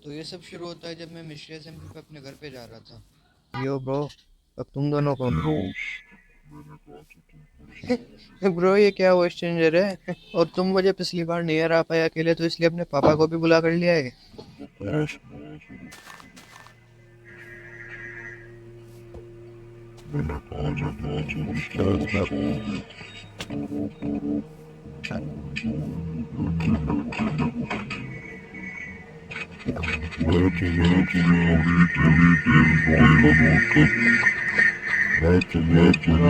तो ये सब शुरू होता है जब मैं मिश्री असेंबली पे अपने घर पे जा रहा था। यो ब्रो, अब तुम दोनों कौन हो? ब्रो ये क्या वो स्ट्रेंजर है? और तुम मुझे पिछली बार नहीं हरा पाए अकेले, तो इसलिए अपने पापा को भी बुला कर लिया है। ब्रो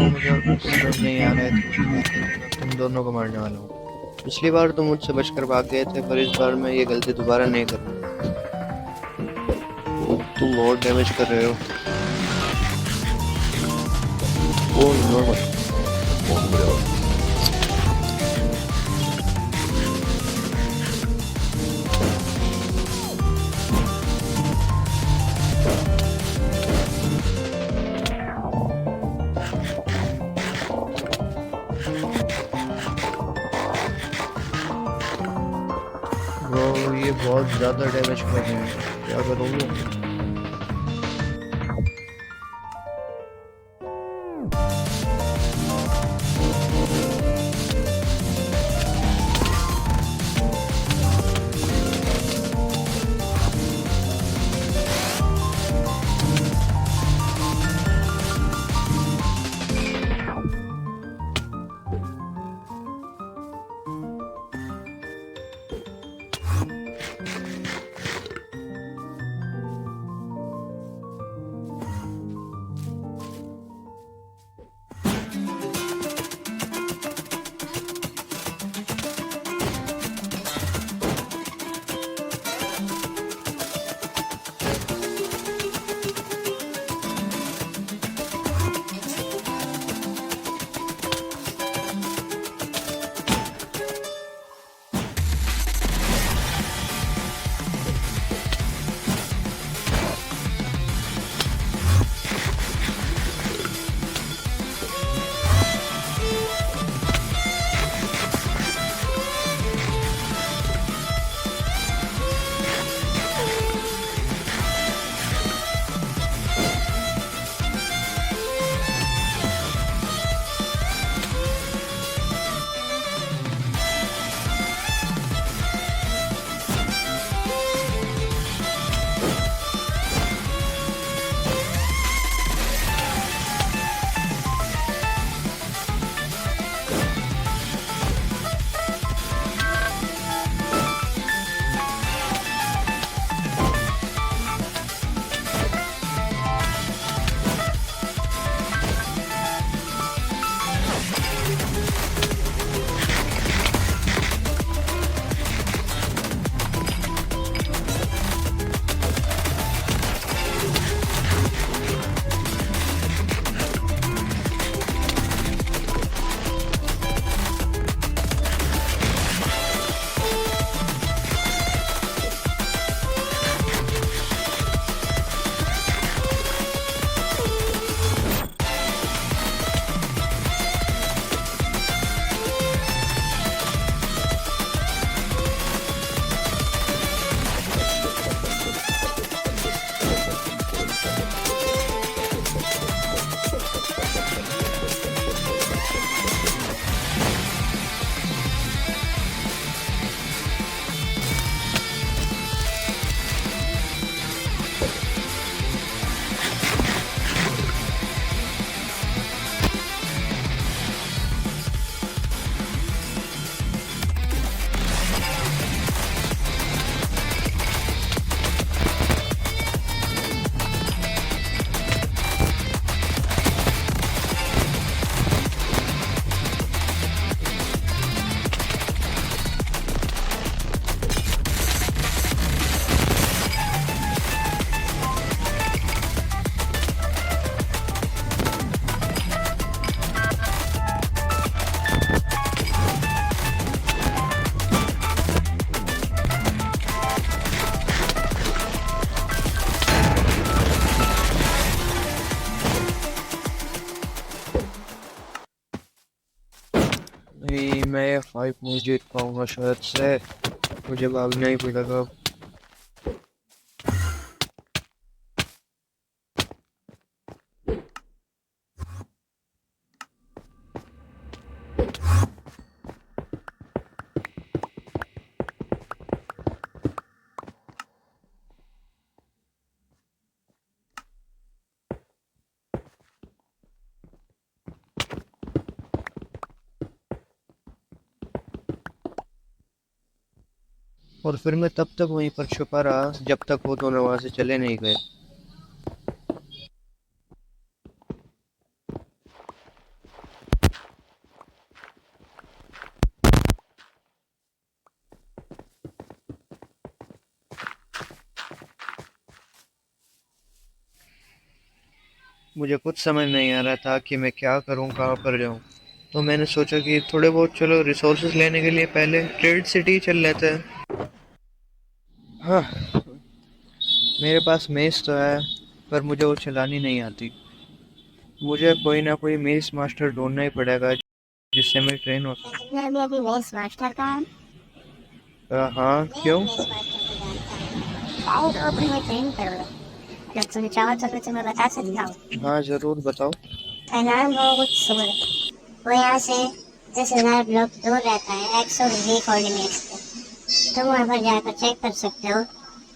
मुझे अब समझ नहीं आ रहा है तुम्हारी बातें, तो मैं तुम दोनों को मारने वाला हूँ। पिछली बार तुम मुझसे बचकर भाग गए थे, पर इस बार मैं ये गलती दोबारा नहीं करूंगा। तुम बहुत डैमेज कर रहे हो। वो नॉर्मल। ब्रो ये बहुत ज्यादा डैमेज कर रहे हैं, क्या करोगे? नहीं, मैं ये फाइट नहीं जीत पाऊंगा शायद से। मुझे भागना ही पड़ेगा। और फिर मैं तब तक वहीं पर छुपा रहा जब तक वो दोनों वहां से चले नहीं गए। मुझे कुछ समझ नहीं आ रहा था कि मैं क्या करूं, कहाँ पर जाऊं। तो मैंने सोचा कि थोड़े बहुत चलो रिसोर्सेज लेने के लिए पहले ट्रेड सिटी चल लेते हैं। हाँ, मेरे पास मेस तो है, पर मुझे वो चलानी नहीं आती। मुझे कोई ना कोई मेस मास्टर ढूंढना ही पड़ेगा जिससे मैं ट्रेन हो सकूं। मैं भी अभी मेस मास्टर का हाँ, मैं क्यों? भी मेस मास्टर को जानता हूँ। आओ तो अपनी में ट्रेन करो। जब तुम चाहो तो कुछ मैं बता सकता हूँ। हाँ, जरूर बताओ। नाम हो कुछ सुमन। वो यहाँ से 10,000 ब्लॉक दूर रहता है, 120 कोऑर्डिनेट्स पे। तुम वहाँ पर जाकर चेक कर सकते हो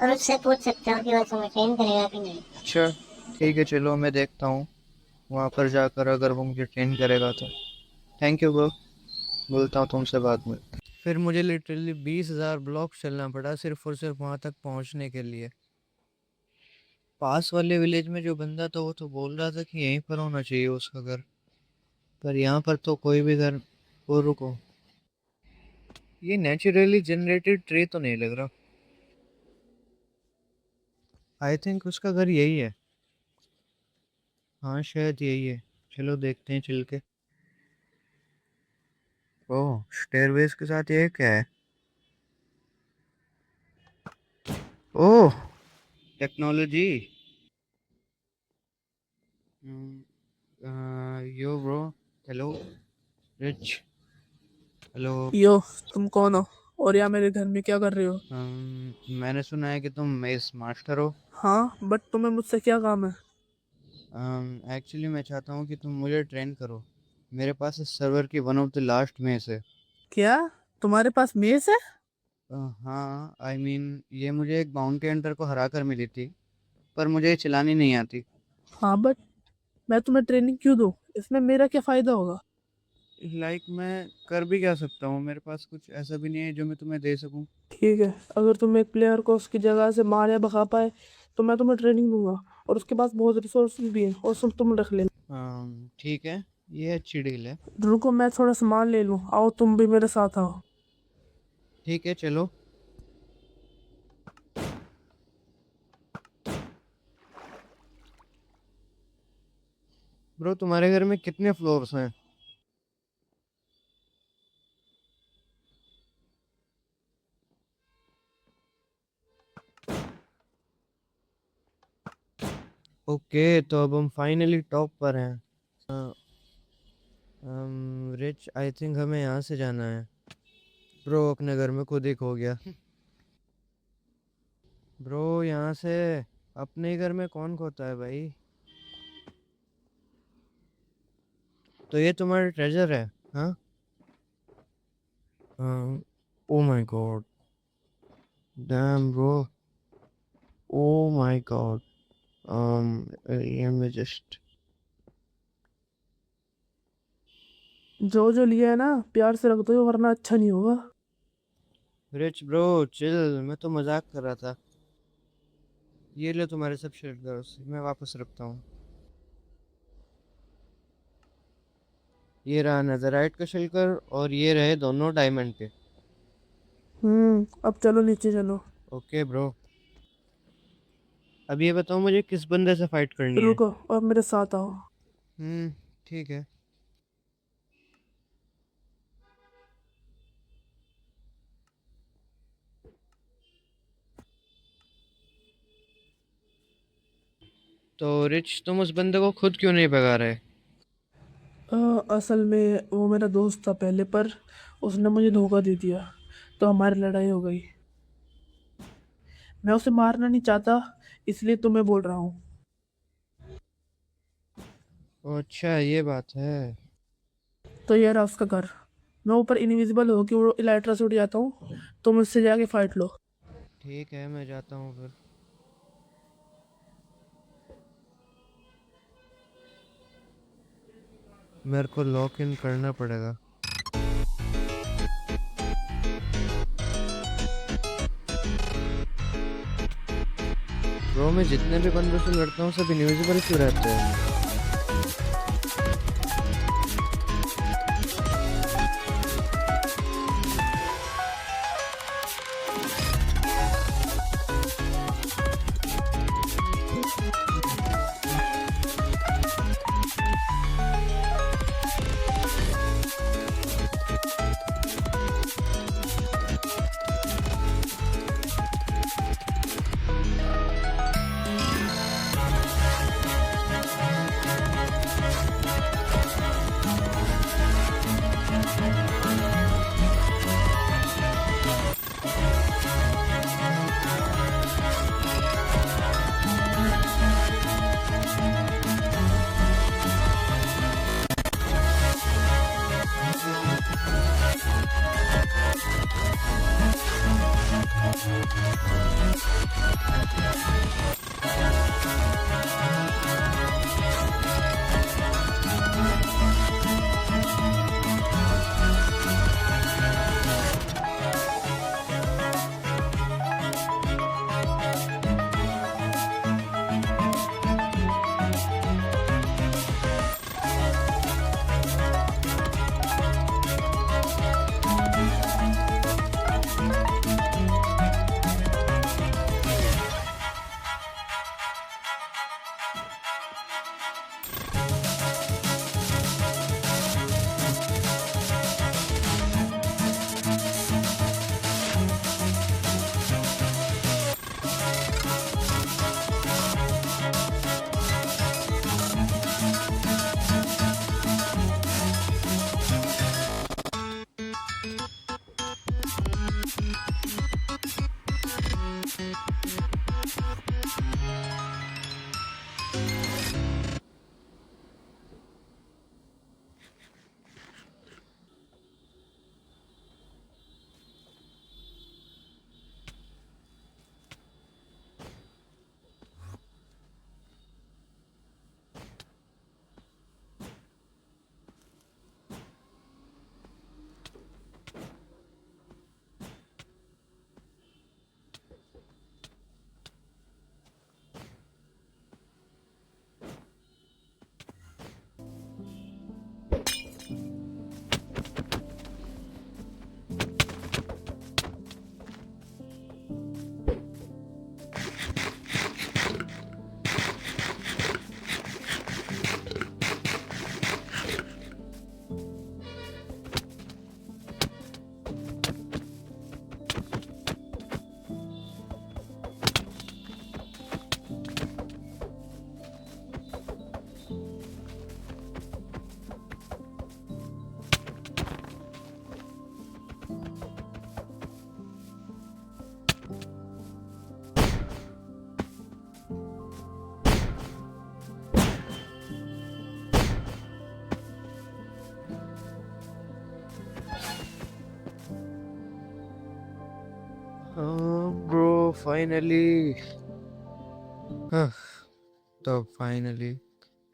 और उससे पूछ सकते हो कि वो तुम्हें ट्रेन करेगा कि नहीं। अच्छा, ठीक है, चलो मैं देखता हूँ वहाँ पर जाकर अगर वो मुझे ट्रेन करेगा तो। थैंक यू ब्रो, बोलता हूँ तुमसे बाद में। फिर मुझे लिटरली 20,000 ब्लॉक चलना पड़ा सिर्फ और सिर्फ वहां तक पहुंचने के लिए। पास वाले विलेज में जो बंदा था वो तो बोल रहा था कि यहीं पर होना चाहिए उसका घर, पर यहाँ पर तो कोई भी घर। वो रुको, ये नेचुरली जनरेटेड ट्री तो नहीं लग रहा। आई थिंक उसका घर यही है। हाँ, शायद यही है। चलो देखते हैं चल के। ओह, स्टेयरवेस के साथ ये क्या है? Oh, technology. Yo bro, hello Rich, hello. Yo, तुम कौन हो और यहाँ मेरे घर में क्या कर रहे हो? मैंने सुना है कि तुम मेस मास्टर हो। हाँ, बट तुम्हें मुझसे क्या काम है? एक्चुअली मैं चाहता हूँ कि तुम मुझे ट्रेन करो। मेरे पास इस सर्वर की one of the last mess है। क्या तुम्हारे पास मेस है? हाँ, आई मीन ये मुझे एक बाउंटी हंटर को हरा कर मिली थी, पर मुझे ये चलानी नहीं आती। हाँ, बट मैं तुम्हें ट्रेनिंग क्यों दूँ? इसमें मेरा क्या फायदा होगा? मैं कर भी क्या सकता हूँ, मेरे पास कुछ ऐसा भी नहीं है जो मैं तुम्हें दे सकूँ। ठीक है, अगर तुम एक प्लेयर को उसकी जगह से मार या भगा पाए तो मैं तुम्हें ट्रेनिंग दूंगा। और उसके पास बहुत रिसोर्सेज भी हैं और सब तुम रख लेना। ठीक है, ये अच्छी डील है। रुको, मैं थोड़ा सामान ले लूँ। आओ, तुम भी मेरे साथ आओ। ठीक है, चलो। ब्रो, तुम्हारे घर में कितने फ्लोर्स हैं? ओके, तो अब हम फाइनली टॉप पर हैं। रिच, आई थिंक हमें यहाँ से जाना है। ब्रो, अपने घर में खुद ही खो गया। ब्रो, यहाँ से अपने ही घर में कौन खोता है भाई? तो ये तुम्हारा ट्रेजर है? हाँ। Oh my God, damn bro, oh my God. ये मैं जस्ट। जो जो लिया है ना, प्यार से रख दो, वरना अच्छा नहीं होगा। रिच ब्रो, चिल, मैं तो मजाक कर रहा था। ये ले तुम्हारे सब शेल्टर्स, मैं वापस रखता हूँ। ये रहा नजराइट का शेल्टर और ये रहे दोनों डायमंड के। अब चलो नीचे चलो। ओके ब्रो, अब ये बताओ मुझे किस बंदे से फाइट करनी है? रुको और मेरे साथ आओ। हम्म, ठीक है। तो रिच, तुम उस बंदे को खुद क्यों नहीं भगा रहे? असल में वो मेरा दोस्त था पहले, पर उसने मुझे धोखा दे दिया, तो हमारी लड़ाई हो गई। मैं उसे मारना नहीं चाहता, इसलिए तुम्हें बोल रहा हूँ। ओ, अच्छा, ये बात है। तो ये रहा उसका घर। मैं ऊपर इनविजिबल हो कि वो इलाइट्रा से उठ जाता हूँ। तुम उससे जाके फाइट लो। ठीक है, मैं जाता हूँ फिर। मेरे को लॉक इन करना पड़ेगा। ब्रो मैं जितने भी बंदों से लड़ता हूँ सब इनविजिबल क्यों रहते हैं? ब्रो फाइनली तो फाइनली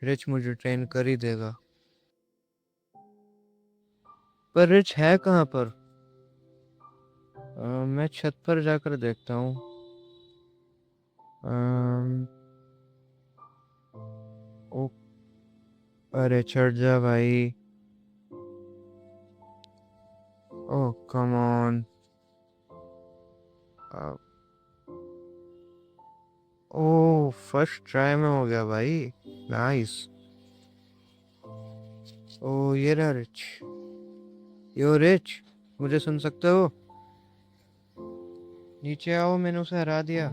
रिच मुझे ट्रेन कर ही देगा। पर रिच है कहाँ पर? मैं छत पर जाकर देखता हूँ। ओ अरे चढ़ जा भाई। Oh come on. Oh first try में हो गया भाई, नाइस। ओह ये रहा रिच। यो रिच, मुझे सुन सकते हो? नीचे आओ, मैंने उसे हरा दिया।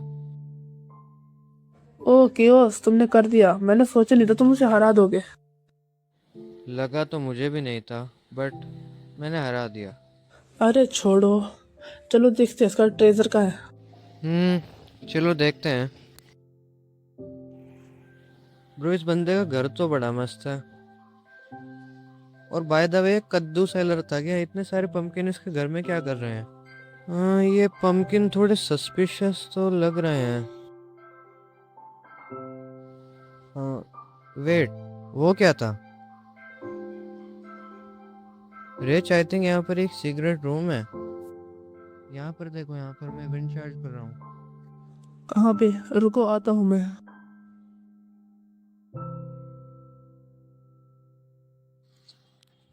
ओ केओस, तुमने कर दिया। मैंने सोचा नहीं था तुम उसे हरा दोगे। लगा तो मुझे भी नहीं था, बट मैंने हरा दिया। अरे छोड़ो, चलो देखते हैं इसका ट्रेजर कहाँ है। चलो देखते हैं। ब्रो इस बंदे का घर तो बड़ा मस्त है। और बाय द वे कद्दू सेलर था क्या? इतने सारे पंपकिन इसके घर में क्या कर रहे हैं? हाँ ये पंपकिन थोड़े सस्पिशियस तो लग रहे हैं। हाँ वेट, वो क्या था? रिच आई थिंक यहाँ पर एक सीक्रेट रूम है। यहाँ पर देखो, यहाँ पर मैं विंड चार्ज कर रहा हूँ। कहाँ पे? रुको, आता हूँ मैं।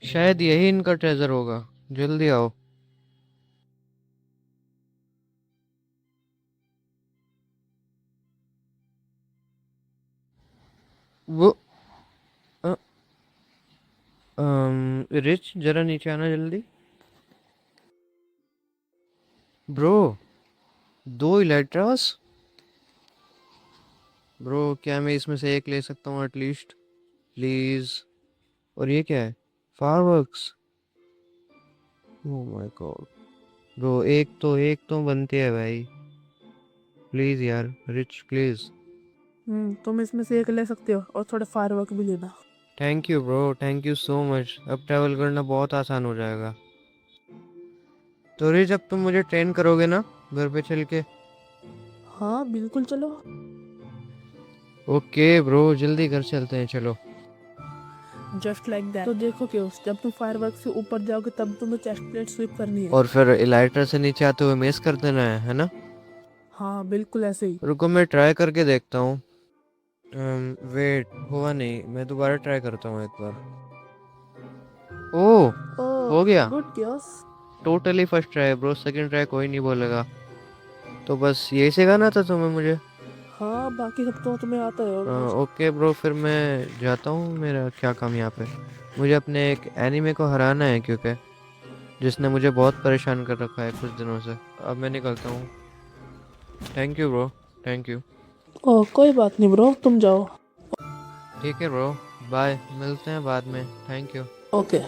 शायद यही इनका ट्रेजर होगा, जल्दी आओ। वो रिच, जरा नीचे आना जल्दी। ब्रो, 2 इलेक्ट्रास। ब्रो, क्या मैं इसमें से एक ले सकता हूँ एटलीस्ट, प्लीज? और ये क्या है? Fireworks. Oh my God. Bro, एक तो बनती है भाई, प्लीज यार, रिच प्लीज। तुम इसमें से एक ले सकते हो और थोड़े फायरवर्क भी लेना। Thank you bro, thank you so much. अब ट्रैवल करना बहुत आसान हो जाएगा। तो रिच, अब तुम मुझे ट्रेन करोगे ना घर पे चल के? हाँ बिल्कुल, चलो। ओके ब्रो, जल्दी घर चलते हैं, चलो। Just like that. तो देखो क्योस, जब तुम फायरवर्क से ऊपर जाओगे तब तुम्हें चेस्ट प्लेट स्वीप करनी है। और फिर इलाइटर से नीचे आते हुए मिस कर देना है ना? हाँ बिल्कुल ऐसे ही। रुको, मैं ट्राई करके देखता हूँ। वेट, हुआ नहीं, मैं दोबारा ट्राई करता हूँ एक बार। ओह, हो गया। Good chaos. Totally first try bro, second try कोई नहीं बोलेगा। तो बस यही सिखाना था तुम्हें मुझे? हाँ, बाकी सब तो तुम्हें आता है ऑलमोस्ट। ओके ब्रो, फिर मैं जाता हूँ, मेरा क्या काम यहाँ पे। मुझे अपने एक एनिमे को हराना है, क्योंकि जिसने मुझे बहुत परेशान कर रखा है कुछ दिनों से। अब मैं निकलता हूँ। Thank you bro, thank you. Oh कोई बात नहीं ब्रो, तुम जाओ। ठीक है ब्रो, बाय, मिलते हैं बाद में। Thank you. Okay.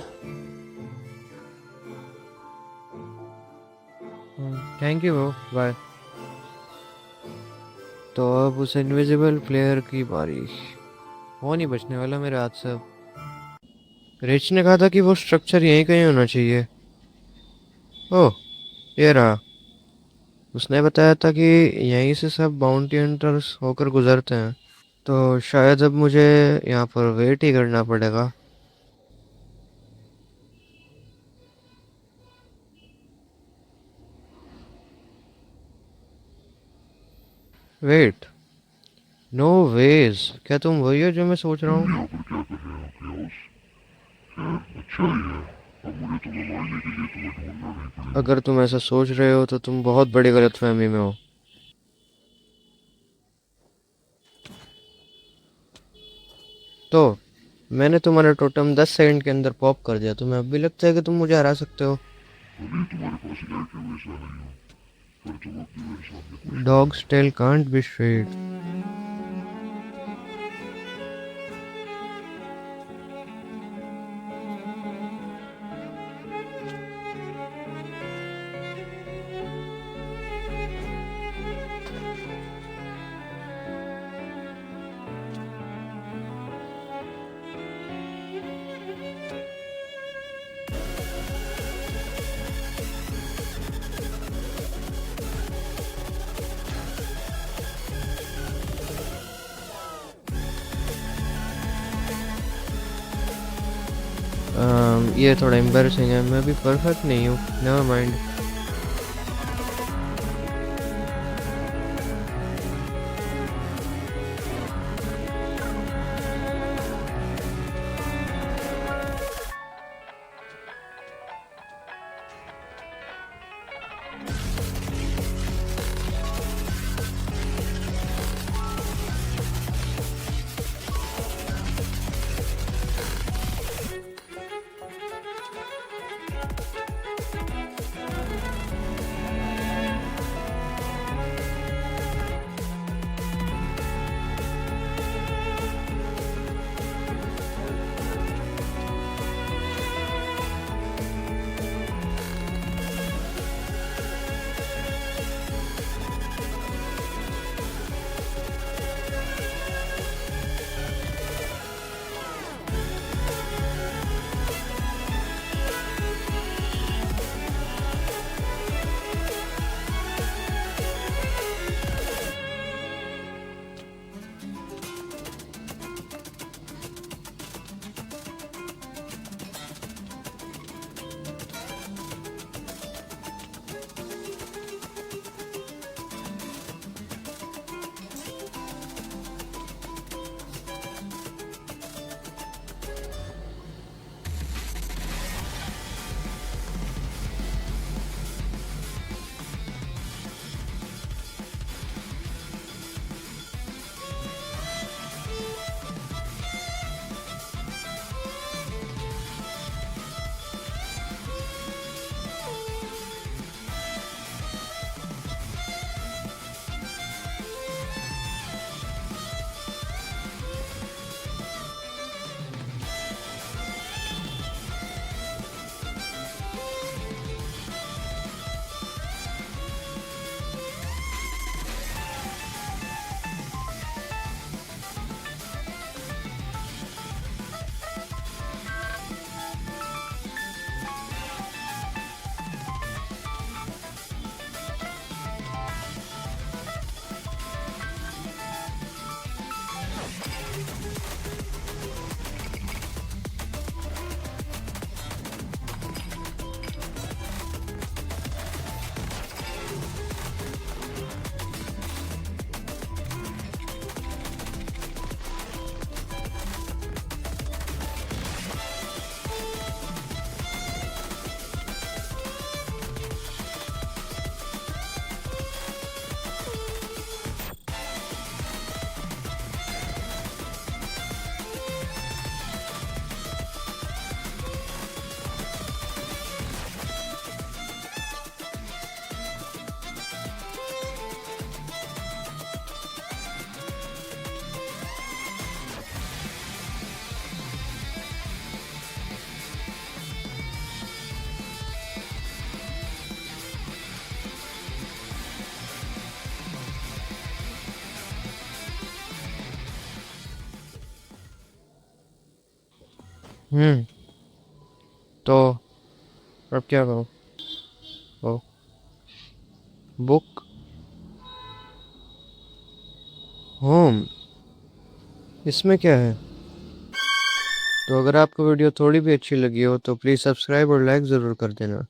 Thank you bro, bye. तो अब उस इनविजिबल प्लेयर की बारी। वो नहीं बचने वाला मेरे हाथ से अब। रिच ने कहा था कि वो स्ट्रक्चर यहीं कहीं होना चाहिए। ओह, ये रहा। उसने बताया था कि यहीं से सब बाउंटी हंटर्स होकर गुजरते हैं। तो शायद अब मुझे यहाँ पर वेट ही करना पड़ेगा। वेट, नो वेज, क्या तुम वही हो जो मैं सोच रहा हूँ? अगर तुम ऐसा सोच रहे हो तो तुम बहुत बड़ी गलतफहमी में हो। तो मैंने तुम्हारा टोटम 10 सेकंड के अंदर पॉप कर दिया, तुम्हें अब भी लगता है कि तुम मुझे हरा सकते हो? Dogs tail can't be straight. ये थोड़ा एम्बैरेसिंग है, मैं भी परफेक्ट नहीं हूँ, नेवर माइंड। तो अब क्या करूँ? ओ, बुक होम, इसमें क्या है? तो अगर आपको वीडियो थोड़ी भी अच्छी लगी हो तो प्लीज़ सब्सक्राइब और लाइक ज़रूर कर देना।